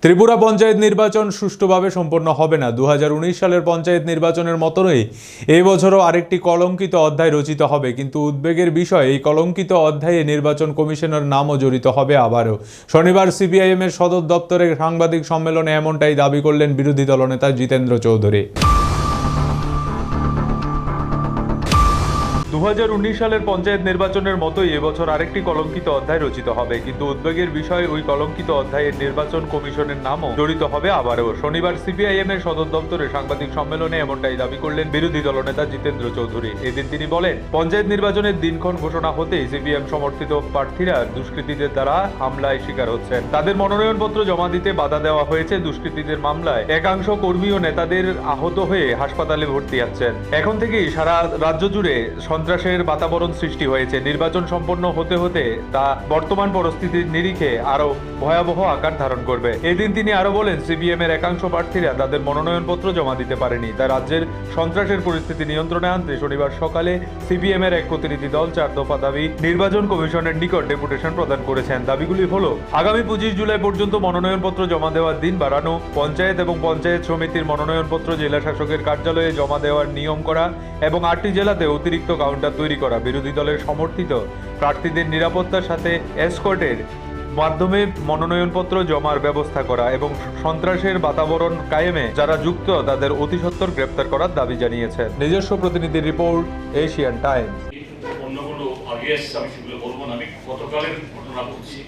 ত্রিপুরা পঞ্চায়েত নির্বাচন সুষ্ঠুভাবে সম্পন্ন হবে না। 2019 সালের পঞ্চায়েত নির্বাচনের মতনই এই বছরও আরেকটি কলঙ্কিত অধ্যায় রচিত হবে। কিন্তু উদ্বেগের বিষয়, এই কলঙ্কিত অধ্যায়ে নির্বাচন কমিশনের নামও জড়িত হবে আবারও। শনিবার সিপিআইএমের সদর দপ্তরে সাংবাদিক সম্মেলনে এমনটাই দাবি করলেন বিরোধী দলনেতা জিতেন্দ্র চৌধুরী। 2019 সালের পঞ্চায়েত নির্বাচনের মতোই এবছর আরেকটি কলঙ্কিত অধ্যায় রচিত হবে। কিন্তু উদ্বেগের বিষয়, ওই কলঙ্কিত অধ্যায়ের নির্বাচন কমিশনের নামও জড়িত হবে আবারও। শনিবার সিপিআইএম এর সদর দপ্তরে সাংবাদিক সম্মেলনে এমনটাই দাবি করলেন বিরোধী দলনেতা জিতেন্দ্র চৌধুরী। এদিন তিনি বলেন, পঞ্চায়েত নির্বাচনের দিনক্ষণ ঘোষণা হতেই সিপিএম সমর্থিত প্রার্থীরা দুষ্কৃতীদের দ্বারা হামলায় শিকার হচ্ছেন। তাদের মনোনয়নপত্র জমা দিতে বাধা দেওয়া হয়েছে। দুষ্কৃতীদের মামলায় একাংশ কর্মী ও নেতাদের আহত হয়ে হাসপাতালে ভর্তি আছেন। এখন থেকেই সারা রাজ্য জুড়ে সন্ত্রাসের বাতাবরণ সৃষ্টি হয়েছে। নির্বাচন সম্পন্ন হতে হতে তা বর্তমান পরিস্থিতির নিরিখে আরো ভয়াবহ আকার ধারণ করবে। এদিন তিনি আরো বলেন, সিপিএম এর একাংশ প্রার্থীরা তাদের মনোনয়নপত্র জমা দিতে পারেনি। তাই রাজ্যের সন্ত্রাসের পরিস্থিতি নিয়ন্ত্রণে আনতে শনিবার সকালে সিপিএম এর এক প্রতিনিধি দল 4 দফা দাবি নির্বাচন কমিশনের নিকট ডেপুটেশন প্রদান করেছেন। দাবিগুলি হলো, আগামী 25 জুলাই পর্যন্ত মনোনয়নপত্র জমা দেওয়ার দিন বাড়ানো, পঞ্চায়েত এবং পঞ্চায়েত সমিতির মনোনয়নপত্র জেলা শাসকের কার্যালয়ে জমা দেওয়ার নিয়ম করা এবং 8টি জেলাতে অতিরিক্ত কাউন্টার তৈরি করা, বিরোধী দলের সমর্থিত প্রার্থীদের নিরাপত্তার সাথে এসকর্টের মাধ্যমে মনোনয়নপত্র জমার ব্যবস্থা করা এবং সন্ত্রাসের বাতাবরণ কায়েমে যারা যুক্ত তাদের অতি সত্বর গ্রেপ্তার করার দাবি জানিয়েছেন। নিজস্ব প্রতিনিধি রিপোর্ট, এশিয়ান টাইমস। অন্যগুলো আগে এসছে, আমি সেগুলো বলবো না। আমি গতকালের ঘটনা বলছি।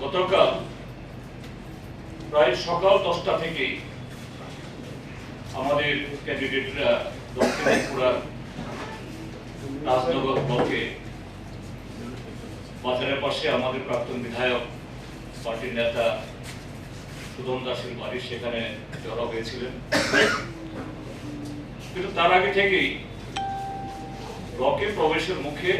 গতকাল প্রায় সকাল 10টা থেকেই আমাদের ক্যান্ডিডেটরা দক্ষিণ ত্রিপুরা রাজনগর ব্লকে বাজারের পাশে আমাদের প্রাক্তন বিধায়ক পার্টির নেতা সুধন দাসের বাড়ি, সেখানে জড়ো হয়েছিলেন। কিন্তু তার আগে থেকেই ব্লকে প্রবেশের মুখে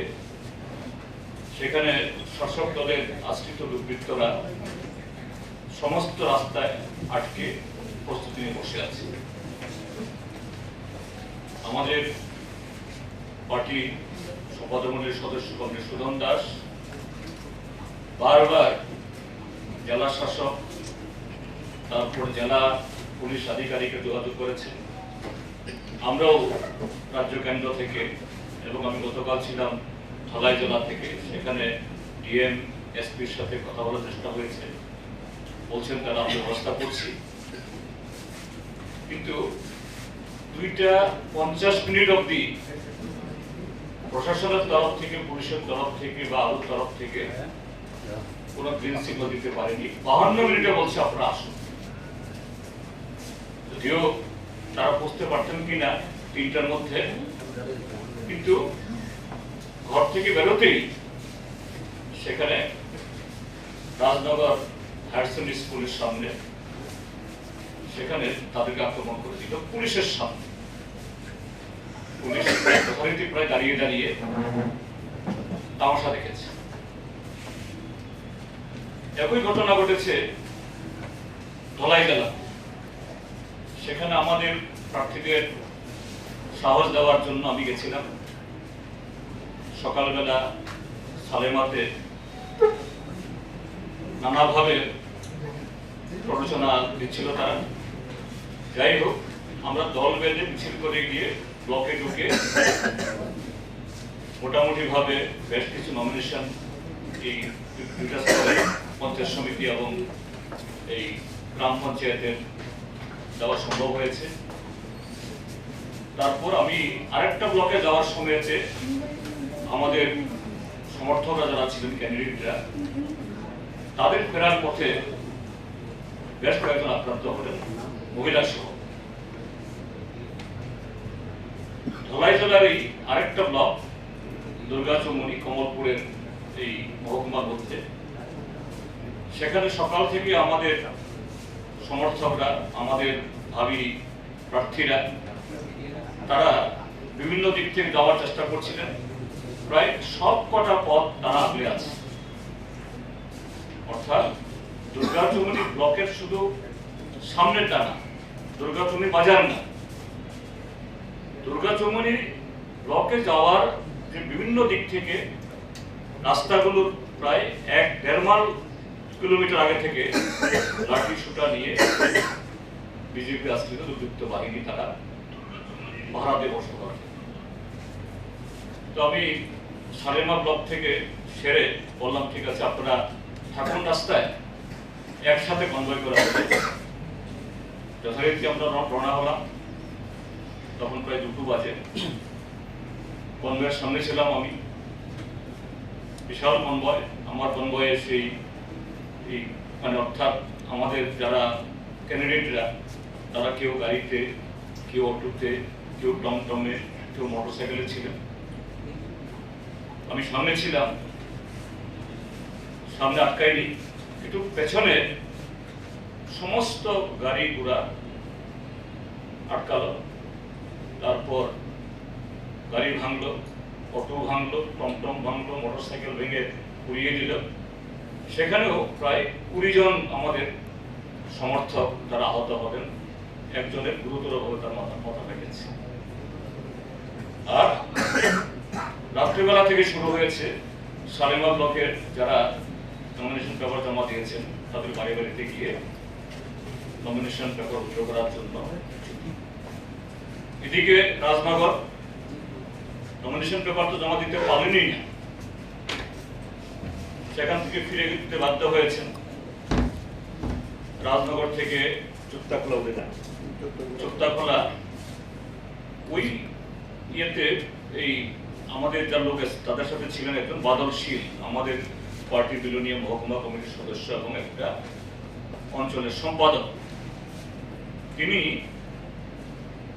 সেখানে শাসক দলের আশ্রিত দুর্বৃত্তরা সমস্ত রাস্তায় আটকে প্রস্তুতি নিয়ে বসে আছে। আমাদের পার্টি সম্পাদকমণ্ডলীর সদস্য কমরেড সুধন দাস বারবার জেলা শাসক, তারপর জেলা পুলিশ আধিকারিকের যোগাযোগ করেছে। আমরাও রাজ্য কেন্দ্র থেকে এবং আমি গতকাল ছিলাম ধলাই জেলা থেকে, সেখানে ডিএম এসপির সাথে কথা বলার চেষ্টা হয়েছে। বলছেন তারা আমরা ব্যবস্থা করছি। কিন্তু 2:50 অবধি প্রশাসনের তরফ থেকে, পুলিশের তরফ থেকে বা আরো তরফ থেকে কোনো গ্রিন সিগন্যাল দিতে পারেনি। 52 মিনিটে বলছে আপনারা আসুন। যদিও তারা বুঝতে পারতেন কিনা 3টার মধ্যে, কিন্তু ঘর থেকে বেরোতেই সেখানে রাজনগর হায়ার সেকেন্ডারি স্কুলের সামনে সেখানে তাদেরকে আক্রমণ করে দিল পুলিশের সামনে। পুলিশ যথারীতি প্রায় দাঁড়িয়ে দাঁড়িয়ে তামাশা দেখেছে। একই ঘটনা ঘটেছে ধলাই জেলা। সেখানে আমাদের প্রার্থীদের সাহস দেওয়ার জন্য আমি গেছিলাম। সকালবেলা সালেমাতে নানাভাবে প্ররোচনা দিচ্ছিল তারা। যাই হোক, আমরা দল বেঁধে মিছিল করে গিয়ে ব্লকে ঢুকে মোটামুটি ভাবে বেশ কিছু নমিনেশন এই দুইটা পঞ্চায়েত সমিতি এবং এই গ্রাম পঞ্চায়েতের দেওয়া সম্ভব হয়েছে। তারপর আমি আরেকটা ব্লকে যাওয়ার সময়তে আমাদের সমর্থকরা যারা ছিলেন, ক্যান্ডিডেটরা, তাদের ফেরার পথে বেশ কয়েকজন আক্রান্ত হলেন, মহিলা সহ। ধলাই জেলার এই আরেকটা ব্লক দুর্গাচৌমনি কমলপুরের এই মহকুমার মধ্যে, সেখানে সকাল থেকে আমাদের সমর্থকরা, আমাদের ভাবী প্রার্থীরা, তারা বিভিন্ন দিক থেকে যাওয়ার চেষ্টা করছিলেন। প্রায় সব কটা পথ তারা আগলে আছে। অর্থাৎ দুর্গাচৌমনি ব্লকের শুধু সামনের ডানা, দুর্গাচৌমনি বাজার না, দুর্গাচৌমনি ব্লকে যাওয়ার যে বিভিন্ন দিক থেকে রাস্তাগুলোর প্রায় 1-1.5 মাইল কিলোমিটার আগে থেকে লাঠি সুটা নিয়ে বিজেপি আশ্রিত দুর্বৃত্ত বাহিনী তারা পাহারা দিয়ে বসে করে। তো আমি সালেমা ব্লক থেকে সেরে বললাম, ঠিক আছে আপনারা থাকুন রাস্তায়, একসাথে কনভয় করা হবে। যথারীতি আমরা রওনা হলাম, তখন প্রায় 2টো বাজে। কনভয়ের সামনে ছিলাম আমি, বিশাল কনভয়। আমার কনভয়ে সেই মানে অর্থাৎ আমাদের যারা ক্যান্ডিডেটরা তারা কেউ গাড়িতে, কেউ অটোতে, কেউ টমটমে, কেউ মোটরসাইকেলে ছিলেন। আমি সামনে ছিলাম, সামনে আটকাইনি, একটু পেছনে সমস্ত গাড়ি ঘোড়া আটকালো। তারপর গাড়ি ভাঙলো, অটো ভাঙলো, টমটম ভাঙলো, মোটরসাইকেল ভেঙে উড়িয়ে দিল। সেখানেও প্রায় 20 জন আমাদের সমর্থক তারা আহত হবেন, একজনের গুরুতরভাবে তার মাথা ভেঙেছে। আর রাত্রিবেলা থেকে শুরু হয়েছে সালেমা ব্লকের যারা নমিনেশন পেপার জমা দিয়েছেন তাদের বাড়ি বাড়িতে গিয়ে নমিনেশন পেপার উদ্ধার করার জন্য। এদিকে রাজনগর নমিনেশন পেপার তো জমা দিতে পারেনি না, সেখান থেকে ফিরে যেতে বাধ্য হয়েছেন। রাজনগর থেকে চুক্তাখোলা ওই ইয়েতে এই আমাদের যার লোক তাদের সাথে ছিলেন একজন বাদল শীল, আমাদের পার্টি বিলোনিয়া মহকুমা কমিটির সদস্য এবং একটা অঞ্চলের সম্পাদক। তিনি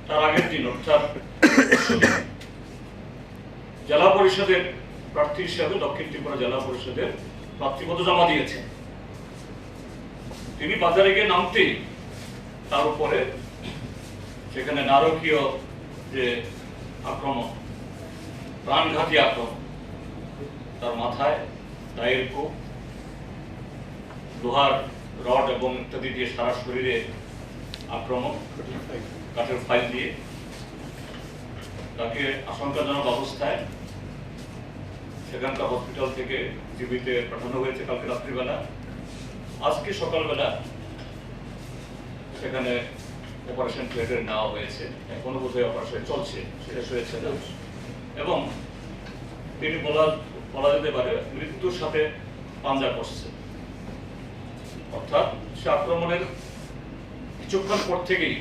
তার আগের দিন অর্থাৎ জেলা পরিষদের প্রার্থী হিসাবে দক্ষিণ ত্রিপুরা জেলা পরিষদের প্রার্থীপত্র জমা দিয়েছেন। তিনি বাজারে গিয়ে নামতেই তার উপরে সেখানে নারকীয় যে আক্রমণ, প্রাণঘাতী আক্রমণ, তার মাথায় দায়ের কোপ, লোহার রড এবং ইত্যাদি দিয়ে সারা শরীরে আক্রমণ, কাঠের ফাইল দিয়ে তাকে আশঙ্কাজনক অবস্থায় সেখানকার হসপিটাল থেকে জীবিতে পাঠানো হয়েছে কালকে রাত্রিবেলা। আজকে সকালবেলা সেখানে অপারেশন থিয়েটারে নেওয়া হয়েছে, এখনো বোধহয় অপারেশন চলছে, শেষ হয়েছে না। এবং তিনি বলা যেতে পারে মৃত্যুর সাথে পাঞ্জা করছে, অর্থাৎ সে আক্রমণের কিছুক্ষণ পর থেকেই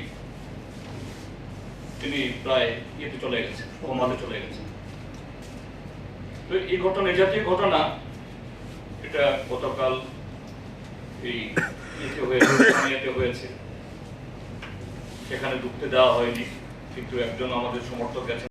তিনি প্রায় ইয়েতে চলে গেছে, কোমাতে চলে গেছে। তো এই ঘটনা, এই জাতীয় ঘটনা, এটা গতকাল এই ইয়েতে হয়েছে, সেখানে ঢুকতে দেওয়া হয়নি, কিন্তু একজন আমাদের সমর্থক গেছেন